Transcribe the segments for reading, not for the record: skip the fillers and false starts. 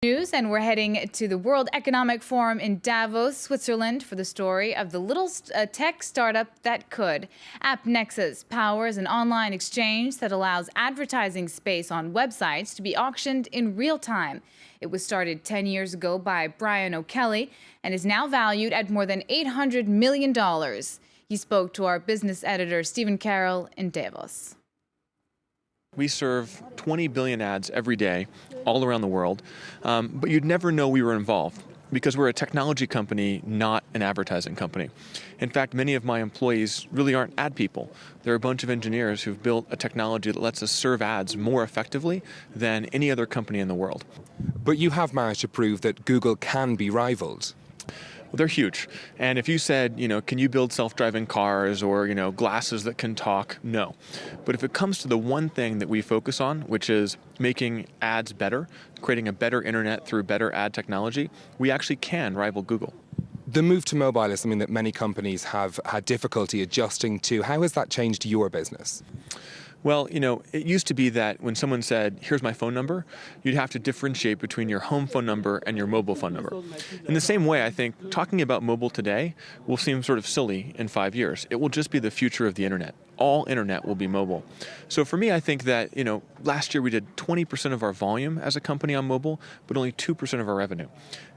News, and we're heading to the World Economic Forum in Davos, Switzerland, for the story of the little tech startup that could. AppNexus powers an online exchange that allows advertising space on websites to be auctioned in real time. It was started 10 years ago by Brian O'Kelly and is now valued at more than $800 million. He spoke to our business editor, Stephen Carroll, in Davos. We serve 20 billion ads every day, all around the world, but you'd never know we were involved because we're a technology company, not an advertising company. In fact, many of my employees really aren't ad people. They're a bunch of engineers who've built a technology that lets us serve ads more effectively than any other company in the world. But you have managed to prove that Google can be rivaled. Well, they're huge. And if you said, can you build self-driving cars or, glasses that can talk? No. But if it comes to the one thing that we focus on, which is making ads better, creating a better internet through better ad technology, we actually can rival Google. The move to mobile is something that many companies have had difficulty adjusting to. How has that changed your business? Well, it used to be that when someone said, here's my phone number, you'd have to differentiate between your home phone number and your mobile phone number. In the same way, I think talking about mobile today will seem sort of silly in 5 years. It will just be the future of the internet. All internet will be mobile. So for me, I think that, last year we did 20% of our volume as a company on mobile, but only 2% of our revenue.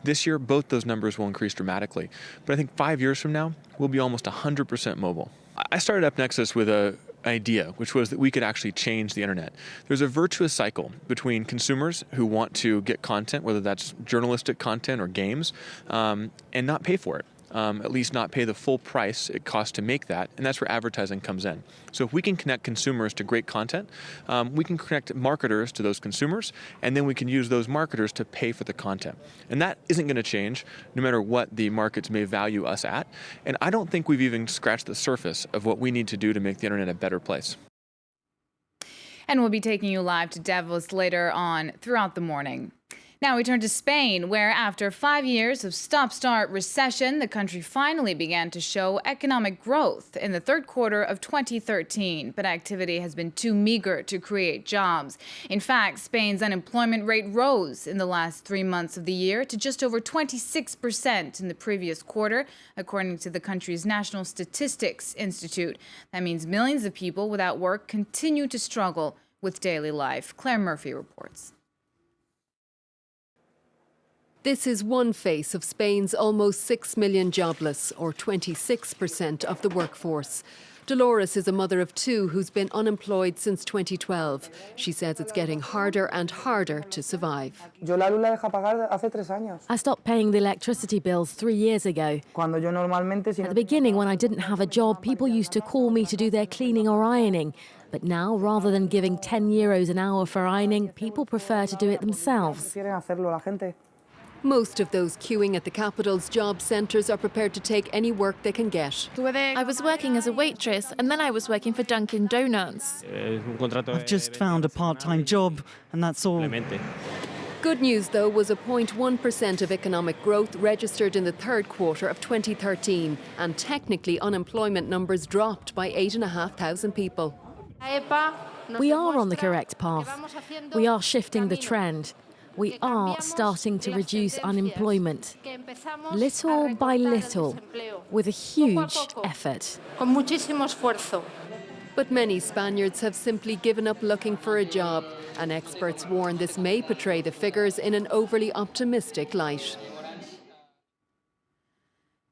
This year, both those numbers will increase dramatically. But I think 5 years from now, we'll be almost 100% mobile. I started AppNexus with an idea, which was that we could actually change the internet. There's a virtuous cycle between consumers who want to get content, whether that's journalistic content or games, and not pay for it. At least not pay the full price it costs to make that, and that's where advertising comes in. So if we can connect consumers to great content, we can connect marketers to those consumers, and then we can use those marketers to pay for the content. And that isn't going to change no matter what the markets may value us at. And I don't think we've even scratched the surface of what we need to do to make the internet a better place. And we'll be taking you live to Davos later on throughout the morning. Now we turn to Spain, where after 5 years of stop-start recession, the country finally began to show economic growth in the third quarter of 2013. But activity has been too meager to create jobs. In fact, Spain's unemployment rate rose in the last 3 months of the year to just over 26% in the previous quarter, according to the country's National Statistics Institute. That means millions of people without work continue to struggle with daily life. Claire Murphy reports. This is one face of Spain's almost 6 million jobless, or 26% of the workforce. Dolores is a mother of two who's been unemployed since 2012. She says it's getting harder and harder to survive. I stopped paying the electricity bills 3 years ago. At the beginning, when I didn't have a job, people used to call me to do their cleaning or ironing. But now, rather than giving €10 an hour for ironing, people prefer to do it themselves. Most of those queuing at the capital's job centres are prepared to take any work they can get. I was working as a waitress, and then I was working for Dunkin' Donuts. I've just found a part-time job, and that's all. Good news, though, was a 0.1% of economic growth registered in the third quarter of 2013, and technically unemployment numbers dropped by 8,500 people. We are on the correct path. We are shifting the trend. We are starting to reduce unemployment, little by little, with a huge effort. But many Spaniards have simply given up looking for a job, and experts warn this may portray the figures in an overly optimistic light.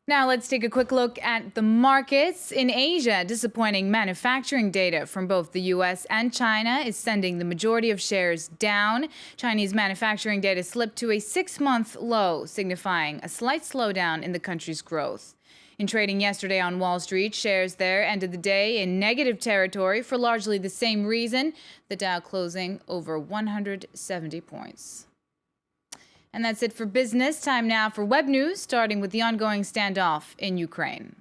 Now let's take a quick look at the markets. In Asia, disappointing manufacturing data from both the U.S. and China is sending the majority of shares down. Chinese manufacturing data slipped to a 6-month low, signifying a slight slowdown in the country's growth. In trading yesterday on Wall Street, shares there ended the day in negative territory for largely the same reason, the Dow closing over 170 points. And that's it for business. Time now for web news, starting with the ongoing standoff in Ukraine.